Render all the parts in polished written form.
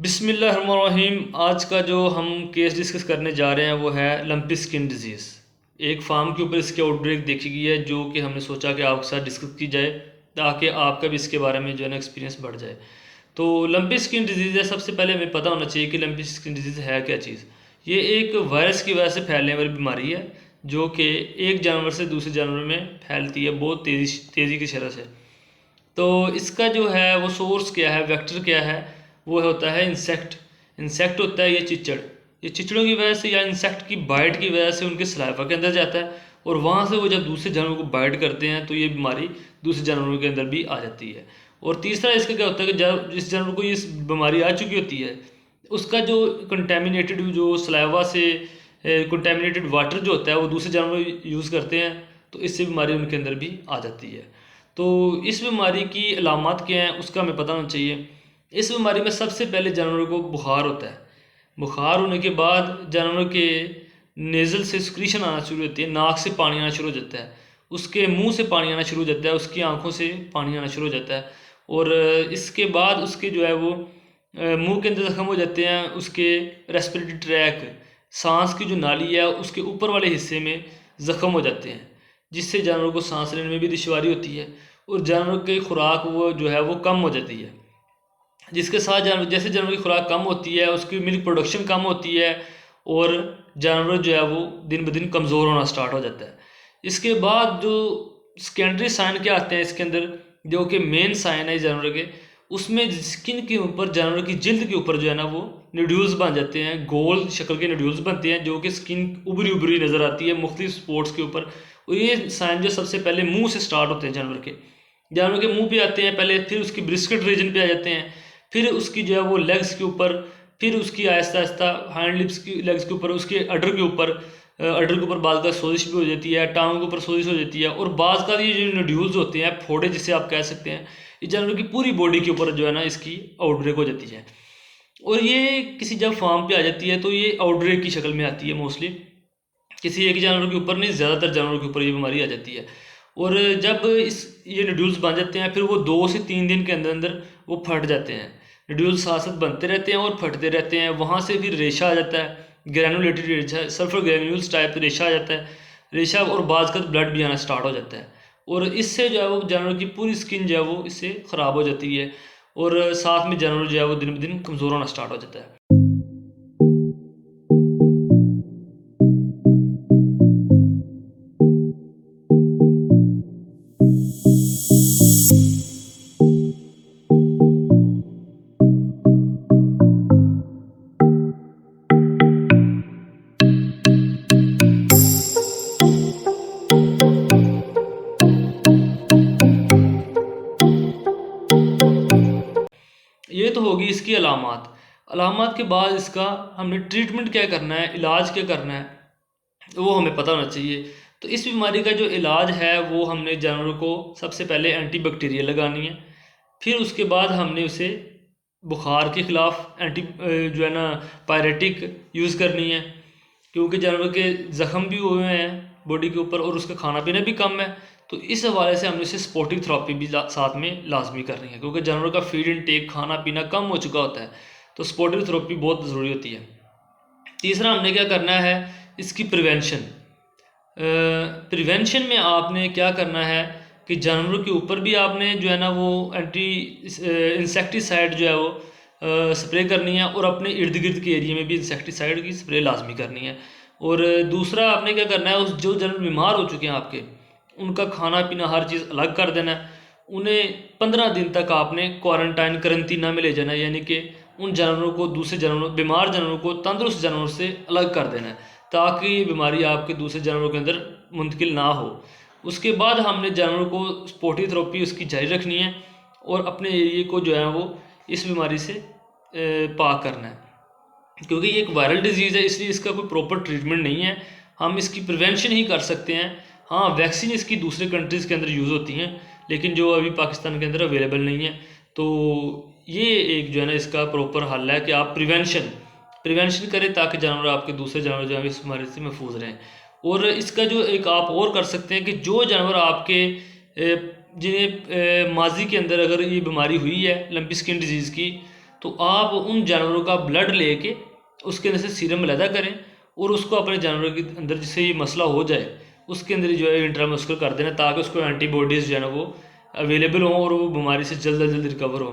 बिस्मिल्लाहिर्रहमानिर्रहीम। आज का जो हम केस डिस्कस करने जा रहे हैं वो है लंपी स्किन डिजीज़। एक फार्म के ऊपर इसकी आउटब्रेक देखी गई है जो कि हमने सोचा कि आपके साथ डिस्कस की जाए ताकि आपका भी इसके बारे में जो है ना एक्सपीरियंस बढ़ जाए। तो लंपी स्किन डिजीज़ है, सबसे पहले हमें पता होना चाहिए कि लंपी स्किन डिजीज़ है क्या चीज़। ये एक वायरस की वजह से फैलने वाली बीमारी है जो कि एक जानवर से दूसरे जानवर में फैलती है बहुत तेज़ी की शरह से। तो इसका जो है वो सोर्स क्या है, वेक्टर क्या है, वो होता है इंसेक्ट। इंसेक्ट होता है ये चिचड़। ये चिचड़ों की वजह से या इंसेक्ट की बाइट की वजह से उनके सलाइवा के अंदर जाता है और वहाँ से वो जब दूसरे जानवरों को बाइट करते हैं तो ये बीमारी दूसरे जानवरों के अंदर भी आ जाती है। और तीसरा इसका क्या होता है कि जब जिस जानवर को ये बीमारी आ चुकी होती है उसका जो कंटेमिनेटेड जो सलाइवा से कंटेमिनेटेड वाटर जो होता है वो दूसरे जानवर यूज़ करते हैं तो इससे बीमारी उनके अंदर भी आ जाती है। तो इस बीमारी की अलामत क्या हैं उसका हमें पता होना चाहिए। इस बीमारी में सबसे पहले जानवरों को बुखार होता है। बुखार होने के बाद जानवरों के नेज़ल से सिक्रीशन आना शुरू होती है, नाक से पानी आना शुरू हो जाता है, उसके मुंह से पानी आना शुरू हो जाता है, उसकी आंखों से पानी आना शुरू हो जाता है। और इसके बाद उसके जो है वो मुंह के अंदर ज़ख्म हो जाते हैं, उसके रेस्पिरेटरी ट्रैक सांस की जो नाली है उसके ऊपर वाले हिस्से में ज़ख्म हो जाते हैं जिससे जानवरों को सांस लेने में भी दुश्वारी होती है और जानवर की खुराक वो जो है वो कम हो जाती है। जिसके साथ जानवर जैसे जानवर की खुराक कम होती है उसकी मिल्क प्रोडक्शन कम होती है और जानवर जो है वो दिन ब दिन कमज़ोर होना स्टार्ट हो जाता है। इसके बाद जो सेकेंडरी साइन क्या आते हैं इसके अंदर, जो कि मेन साइन है जानवर के, उसमें स्किन के ऊपर जानवर की जिल्द के ऊपर जो है ना वो नोड्यूल्स बन जाते हैं, गोल शक्ल के नोड्यूल्स बनते हैं जो कि स्किन उभरी उभरी नज़र आती है मुख्तलिफ स्पॉट्स के ऊपर। और ये साइन जो सबसे पहले मुंह से स्टार्ट होते हैं जानवर के मुंह पे आते हैं पहले, फिर उसकी ब्रिस्केट रीजन पे आ जाते हैं, फिर उसकी जो है वो लेग्स के ऊपर, फिर उसकी आहिस्ता आहिस्ता हैंड लिप्स की लेग्स के ऊपर, उसके अडर के ऊपर बाल का सोजिश भी हो जाती है, टांगों के ऊपर सोजिश हो जाती है। और बाज का ये जो नोड्यूल्स होते हैं, फोड़े जिसे आप कह सकते हैं, इस जानवर की पूरी बॉडी के ऊपर जो है ना इसकी आउटब्रेक हो जाती है। और ये किसी जब फार्म पे आ जाती है तो ये आउटब्रेक की शक्ल में आती है मोस्टली, किसी एक जानवर के ऊपर नहीं, ज़्यादातर जानवरों के ऊपर ये बीमारी आ जाती है। और जब इस ये नोड्यूल्स बन जाते हैं फिर वो 2 से 3 दिन के अंदर अंदर वो फट जाते हैं। नोड्यूल्स साथ साथ बनते रहते हैं और फटते रहते हैं, वहाँ से फिर रेशा आ जाता है, ग्रैनुलेटेड रेशा, सल्फर ग्रैन्यूल्स टाइप रेशा आ जाता है, रेशा और बाज का ब्लड भी आना स्टार्ट हो जाता है। और इससे जो है वो जानवर की पूरी स्किन जो है वो इससे ख़राब हो जाती है और साथ में जानवर जो है वो दिन ब दिन कमज़ोर होना स्टार्ट हो जाता है। ये तो होगी इसकी अलामत। अलामत के बाद इसका हमने ट्रीटमेंट क्या करना है, इलाज क्या करना है, तो वो हमें पता होना चाहिए। तो इस बीमारी का जो इलाज है वो हमने जानवरों को सबसे पहले एंटीबैक्टीरियल लगानी है, फिर उसके बाद हमने उसे बुखार के ख़िलाफ़ एंटी जो है ना पायरेटिक यूज़ करनी है, क्योंकि जानवर के ज़ख़म भी हुए हैं बॉडी के ऊपर और उसका खाना पीना भी कम है। तो इस हवाले से हमने इसे स्पोर्टिव थेरेपी भी साथ में लाजमी करनी है, क्योंकि जानवर का फीड इनटेक खाना पीना कम हो चुका होता है, तो स्पोर्टिव थेरेपी बहुत ज़रूरी होती है। तीसरा हमने क्या करना है, इसकी प्रिवेंशन। प्रिवेंशन में आपने क्या करना है कि जानवरों के ऊपर भी आपने जो है ना वो एंटी इंसेक्टिसाइड जो है वो स्प्रे करनी है और अपने इर्द गिर्द के एरिया में भी इंसेक्टिसाइड की स्प्रे लाजमी करनी है। और दूसरा आपने क्या करना है, उस जो जानवर बीमार हो चुके हैं आपके, उनका खाना पीना हर चीज़ अलग कर देना है। उन्हें 15 दिन तक आपने क्वारंटाइन करंतना में ले जाना है, यानी कि उन जानवरों को दूसरे जानवरों बीमार जानवरों को तंदुरुस्त जानवरों से अलग कर देना है ताकि ये बीमारी आपके दूसरे जानवरों के अंदर मुंतकिल ना हो। उसके बाद हमने जानवरों को स्पोर्टिव थेरेपी उसकी जारी रखनी है और अपने एरिए को जो है वो इस बीमारी से पाक करना है, क्योंकि ये एक वायरल डिजीज़ है इसलिए इसका कोई प्रॉपर ट्रीटमेंट नहीं है। हम इसकी प्रिवेंशन ही कर सकते हैं। हाँ, वैक्सीन इसकी दूसरे कंट्रीज़ के अंदर यूज़ होती हैं लेकिन जो अभी पाकिस्तान के अंदर अवेलेबल नहीं है। तो ये एक जो है ना इसका प्रॉपर हल है कि आप प्रिवेंशन करें ताकि जानवर आपके दूसरे जानवर जो है इस बीमारी से महफूज रहें। और इसका जो एक आप और कर सकते हैं कि जो जानवर आपके जिन्हें माजी के अंदर अगर ये बीमारी हुई है लंपी स्किन डिजीज़ की, तो आप उन जानवरों का ब्लड लेके उसके अंदर से सीरम अलहदा करें और उसको अपने जानवरों के अंदर जिससे ये मसला हो जाए उसके अंदर जो है इंट्रामस्कुलर कर देना, ताकि उसको एंटीबॉडीज़ जो है ना वो अवेलेबल हों और वो बीमारी से जल्द अज जल्द रिकवर हो।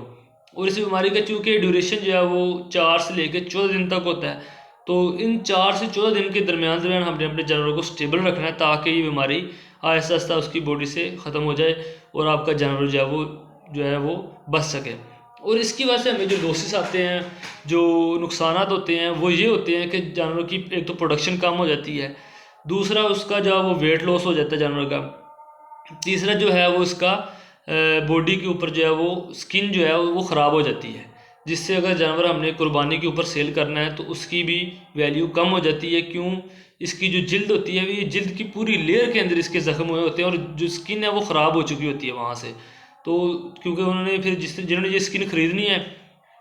और इस बीमारी का चूँकि ड्यूरेशन जो है वो 4 से लेकर 14 दिन तक होता है, तो इन 4 से 14 दिन के दरमियान हमने अपने जानवरों को स्टेबल रखना है, ताकि ये बीमारी आहिस्ता आहिस्ता उसकी बॉडी से ख़त्म हो जाए और आपका जानवर जो है वो बच सके। और इसकी वजह से हमें जो लॉसेस आते हैं, जो नुकसानात होते हैं, वो ये होते हैं कि जानवरों की एक तो प्रोडक्शन कम हो जाती है, दूसरा उसका जो है वो वेट लॉस हो जाता है जानवर का, तीसरा जो है वो इसका बॉडी के ऊपर जो है वो स्किन जो है वो ख़राब हो जाती है, जिससे अगर जानवर हमने कुर्बानी के ऊपर सेल करना है तो उसकी भी वैल्यू कम हो जाती है। क्यों? इसकी जो जिल्द होती है, ये जिल्द की पूरी लेयर के अंदर इसके ज़ख्म हुए होते हैं और जो स्किन है वो ख़राब हो चुकी होती है वहाँ से। तो क्योंकि उन्होंने फिर जिन्होंने ये स्किन ख़रीदनी है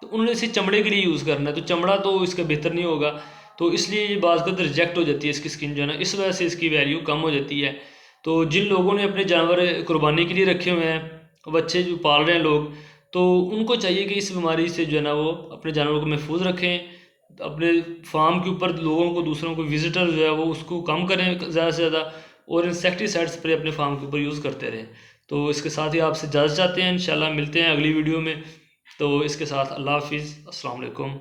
तो उन्होंने इसे चमड़े के लिए यूज़ करना है, तो चमड़ा तो इसका बेहतर नहीं होगा, तो इसलिए ये बाज़ का रिजेक्ट हो जाती है इसकी स्किन जो है ना, इस वजह से इसकी वैल्यू कम हो जाती है। तो जिन लोगों ने अपने जानवर कुर्बानी के लिए रखे हुए हैं, बच्चे जो पाल रहे हैं लोग, तो उनको चाहिए कि इस बीमारी से जो है ना वो अपने जानवरों को महफूज रखें। अपने फार्म के ऊपर लोगों को, दूसरों को, विजिटर जो है वो उसको कम करें ज़्यादा से ज़्यादा, और इंसेक्टिसाइड स्प्रे अपने फार्म के ऊपर यूज़ करते रहें। तो इसके साथ ही आपसे इजाज़त चाहते हैं, इंशाल्लाह मिलते हैं अगली वीडियो में। तो इसके साथ अल्लाह हाफिज़, अस्सलाम वालेकुम।